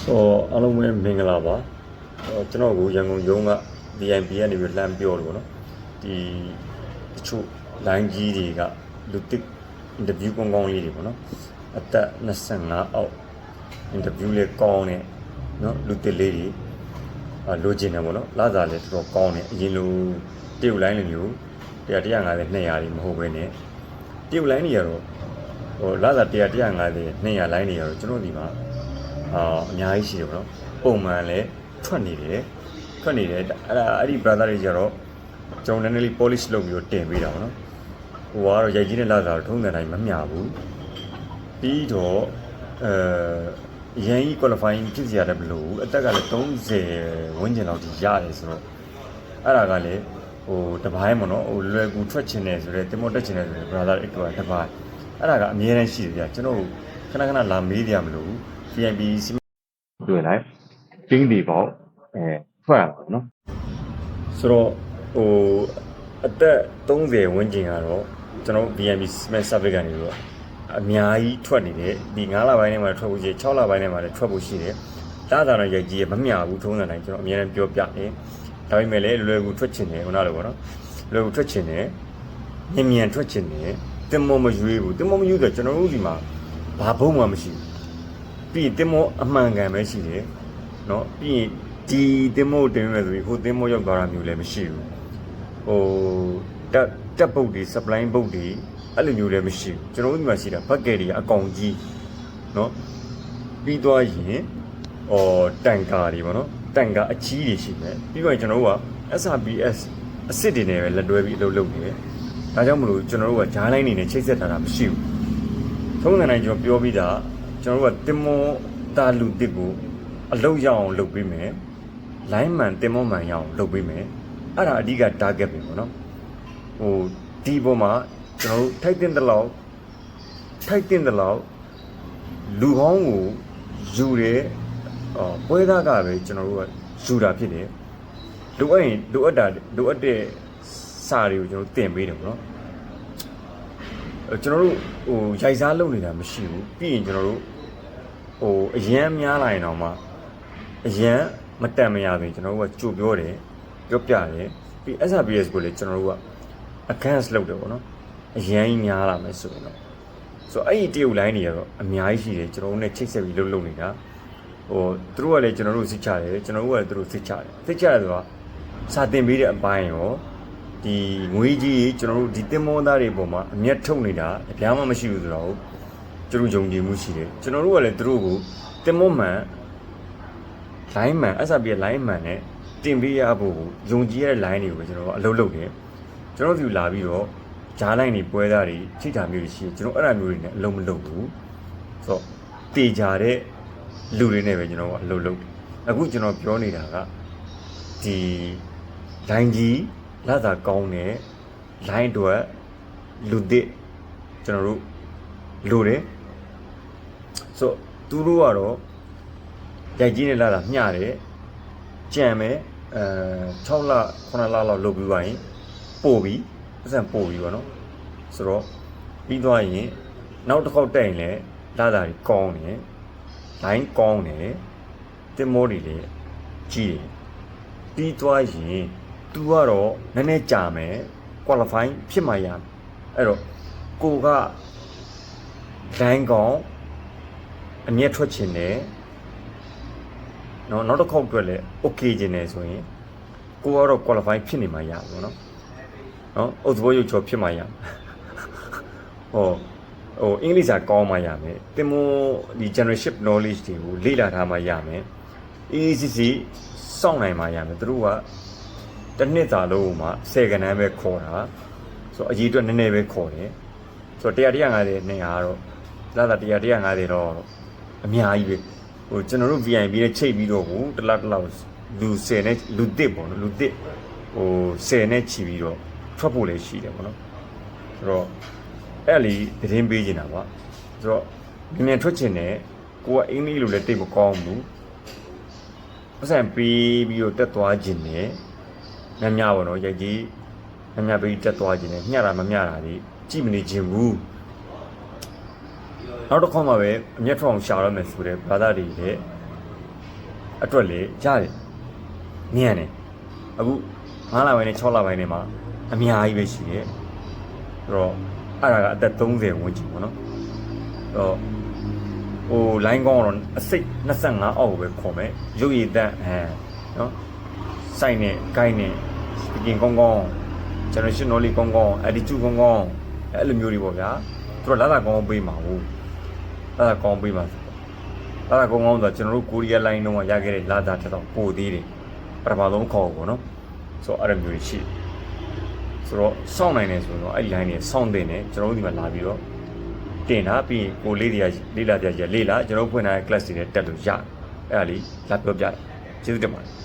အားလုံးပဲမင်္ဂလာပါကျွန်တော်ကိုရန်ကုန်ရုံးက VIP ကနေပြီးလှမ်းပြောလို့ပေါ့နော်ဒီတချို့ line ကြီးတွေကလူတစ် interview ကောင်းကောင်းလေးတွေပေါ့နော်အသက်25အောက် interview လေးကောင်းနေနော်လူတစ်လေးတွေလိုချင်တယ်ပေါ့နော်လာစားလေးတော်တော်ကောင်းနေအရင်လိုတရုတ် line လိုမျိုး150 200တွေမဟုတ်ဘဲနဲ့တရုတ် line တွေကတော့လာစား100 150 200 line တွေကတော့ကျွန်တော်ဒီမှာအများကြီးရှိတယ်ပေါ့နော်ပုံမှန်လဲထွက်နေတယ်အဲ့ဒီ brother တွေကြတော့ကျွန်တော်နည်းနည်းလေး polish လုပ်ပြီးတော့တင်ပေးတာပေါ့နော်ဟိုကတော့ရိုက်ကြီးနဲ့လာတာထုံးတဲ့တိုင်းမမျှဘူးပြီးတော့ရန်ကြီး qualifying ဖြစ်စီရတယ်ဘလို့အသက်ကလည်း30ဝန်းကျင်လောက်ထိရတယ်ဆိုတော့အဲ့ဒါကလည်းဟိုတပိုင်းပေါ့နော်ဟိုလွယ်ကူထွက်ချင်တယ်ဆိုတော့တင်မောတက်ချင်တယ်ဆိုတော့ brother တွေတော့တပိုင်းအဲ့ဒါကအများတန်းရှိတယ်ဗျကျွန်တော်ခဏလာမေးကြမလို့ VIP တွေ့လိုက်တင်းဒီပေါ့ထွက်ရပါနော်ဆိုတော့ဟိုအသက်30ဝန်းကျင်ကတော့ကျွန်တော် VIP Cement Service ကနေပြီးတော့အများကြီးထွက်နေတယ်ဒီ9လပိုင်းထဲမှာထွက်ဖို့ရှိတယ်6လပိုင်းထဲမှာလည်းထွက်ဖို့ရှိတယ်တားတာတော့ရိုက်ကြီးရမမျှဘူးထုံးတဲ့တိုင်းကျွန်တော်အများနဲ့ပြောပြတယ်ဒါပေမဲ့လည်းလွယ်ကူထွက်ချင်တယ်ခုနလိုပေါ့နော်လွယ်ကူထွက်ချင်တယ်မြန်ထွက်ချင်တယ်တင်မောမရွေးဘူးတင်မောမရွေးတော့ကျွန်တော်တို့ဒီမှာဘာဘုံမှမရှိဘူးပြီးတင်မောအမှန်ကန်ပဲရှိတယ်နော်ပြီးရင်ဒီတင်မောတင်မယ်ဆိုပြီးဟိုတင်မောရောက်သွားတာမျိုးလည်းမရှိဘူးဟိုတက်ပုတ်တွေ supply ပုတ်တွေအဲ့လိုမျိုးလည်းမရှိဘူးကျွန်တော်တို့ဒီမှာရှိတာဘက်ကယ်တွေအကောင်ကြီးနော်ပြီးသွားရင်တန်ကာတွေပေါ့နော်တန်ကာအကြီးတွေရှိတယ်ပြီးတော့ကျွန်တော်တို့က SRPS အစ်စ်တွေနဲ့ပဲလက်တွဲပြီးအလုပ်လုပ်နေတယ်ဒါကြောင့်မလို့ကျွန်တော်တို့ကဂျားလိုင်းနေနဲ့ချိတ်ဆက်ထားတာမရှိဘူးထုံးတဲ့တိုင်းကျွန်တော်ပြောပြီးတာကျွန်တော်တို့ကတင်မောတာလူတစ်ကိုအလုပ်ရအောင်လုပ်ပေးမယ်လိုင်းမှန်တင်မောမှန်ရအောင်လုပ်ပေးမယ်အဲ့ဒါအဓိက target ပဲပေါ့နော်ဟိုဒီပေါ်မှာကျွန်တော်တို့ထိုက်တင်တဲ့လောက်လူဟောင်းကိုယူတယ်ပွဲသားကပဲကျွန်တော်တို့ကယူတာဖြစ်တယ်လိုအပ်ရင်လိုအပ်တဲ့စာတွေကိုကျွန်တော်တင်ပေးတယ်ပေါ့နော်ကျွန်တော်တို့ဟိုရိုက်စားလုပ်နေတာမရှိဘူးပြီးရင်ကျွန်တော်တို့ဟိုအရန်များလာရင်တော့မှအရန်မတန်မရဘူးကျွန်တော်တို့ကကြိုပြောတယ်ပြောပြတယ်ပြီး SRPS ကိုလည်းကျွန်တော်တို့က against လုပ်တယ်ပေါ့နော်အရန်ကြီးများလာမယ်ဆိုရင်တော့ဆိုတော့အဲ့ဒီတရုတ် line တွေကတော့အများကြီးရှိတယ်ကျွန်တော်တို့ ਨੇ ချိတ်ဆက်ပြီးလုပ်နေတာဟိုသူတို့ကလည်းကျွန်တော်တို့စစ်ချတယ်ကျွန်တော်တို့ကလည်းသူတို့စစ်ချတယ်ဆိုတာစာတင်ပေးတဲ့အပိုင်းရောဒီငွေကြီးကျွန်တော်တို့ဒီတင်မောသားတွေပေါ်မှာအမျက်ထုတ်နေတာအပြားမှမရှိဘူးဆိုတော့ကျွန်တော်ယုံကြည်မှုရှိတယ်ကျွန်တော်တို့ကလည်းသူတို့ကိုတင်မောမှန် line မှန် SRP line မှန်နဲ့တင်ပေးရဖို့ယုံကြည်ရတဲ့ line တွေကိုကျွန်တော်အလုပ်လုပ်တယ်ကျွန်တော်ဒီလာပြီးတော့ဂျား line တွေပွဲသားတွေချိတ်တာမျိုးတွေရှိတယ်ကျွန်တော်အဲ့ဒါမျိုးတွေနဲ့အလုပ်မလုပ်ဘူးဆိုတော့တေကြတဲ့လူတွေနဲ့ပဲကျွန်တော်ကအလုပ်လုပ်အခုကျွန်တော်ပြောနေတာကဒီ line ကြီးလာတာကောင်းတယ် line တွေလူသစ်ကျွန်တော်တို့လိုတယ်ဆိုသူတို့ကတော့ရိုက်ကြီးနဲ့လာတာမျှတယ်ကြံမယ်6လ9လလောက်လုပ်ပြီးပါရင်ပို့ပြီးပတ်စံပို့ပြီးပါနော်ဆိုတော့ပြီးသွားရင်နောက်တစ်ခေါက်တက်ရင်လည်းလာတာကြီးကောင်းတယ် line ကောင်းတယ်တင်မောတွေလည်းကြီးတယ်ပြီးသွားရင်သူကတော့နည်းနည်းကြာမယ် qualify ဖြစ်မှရမယ်အဲ့တော့ကိုက line ကောင်းအမျက်ထွက်ချင်တယ်နောက်တစ်ခေါက်အတွက်လည်း okay ကျင်တယ်ဆိုရင်ကိုကတော့ qualify ဖြစ်နေမှရပါဘောနော်အုပ်စဘောရုပ်ချောဖြစ်မှရဟိုအင်္ဂလိပ်စာကောင်းမှရမယ်တင်မို့ဒီ generation knowledge တွေကိုလေ့လာထားမှရမယ် ECC စောင့်နိုင်မှရမယ်သူတို့ကတစ်နှစ်သာလုံးမှာ10ခန်းတန်းပဲခေါ်တာဆိုတော့အကြီးအတွက်နည်းနည်းပဲခေါ်တယ်ဆိုတော့100 150 200ကတော့လာတာ100 150တော့အများကြီးပဲဟိုကျွန်တော်တို့ VIP နဲ့ချိတ်ပြီးတော့ကိုတစ်လောက်လူ10နဲ့လူတစ်ပေါ့နော်လူတစ်ဟို10နဲ့ချီပြီးတော့ထွက်ဖို့လည်းရှိတယ်ပေါ့နော်ဆိုတော့အဲ့လီသတင်းပေးနေတာပါဆိုတော့မြန်ထွက်ချင်တယ်ကိုကအင်္ဂလိပ်လိုလည်းတိတ်မကောင်းဘူးပတ်စံပေးပြီးတော့တက်သွားခြင်းနဲ့များပေါ့နော်ရိုက်ကြီးများပြီးတက်သွားခြင်းနဲ့မျှတာမမျှတာတွေကြည့်မနေခြင်းဘူးနောက်တစ်ခေါက်မှပဲအမျက်ထွက်အောင်ရှာရမယ်ဆိုတဲ့ဘာသာတွေလည်း အတွက်လေရတယ်မြန်တယ်အခု9လပိုင်းနဲ့6လပိုင်းနဲ့မှာအများကြီးပဲရှိတယ်အဲ့တော့အဲ့ဒါကအသက်30ဝန်းကျင်ပေါ့နော်အဲ့တော့ဟို line ကောင်းတော့အစိတ်25အောက်ကိုပဲခေါ်မယ်ရုပ်ရည်သက်နော်စိုက်နဲ့ကိုင်းနဲ့ပြင်ကောင်းကောင်း generation knowledge ကောင်းကောင်း attitude ကောင်းကောင်းအဲ့လိုမျိုးတွေပေါ့ဗျာသူတို့လာတာကောင်းပေးမှာဟုတ်လာတာကောင်းပေးမှာလာတာကောင်းကောင်းဆိုတော့ကျွန်တော်တို့ကိုရီးယား line တုန်းကရခဲ့တဲ့လာတာထက်တော့ပိုသေးတယ်ပထမဆုံးခေါ်ပေါ့နော်ဆိုတော့အဲ့လိုမျိုးတွေရှိဆိုတော့စောင့်နိုင်တယ်ဆိုတော့အဲ့ဒီ line တွေစောင့်တင်တယ်ကျွန်တော်တို့ဒီမှာလာပြီးတော့တင်တာပြီးရင်ကိုလေးတွေကလေးလာပြကြီးလေးလာကျွန်တော်ဖွင့်ထားတဲ့ class တွေနဲ့တက်လို့ရအဲ့ဒါလေးလာပြောပြကျေးဇူးတင်ပါတယ်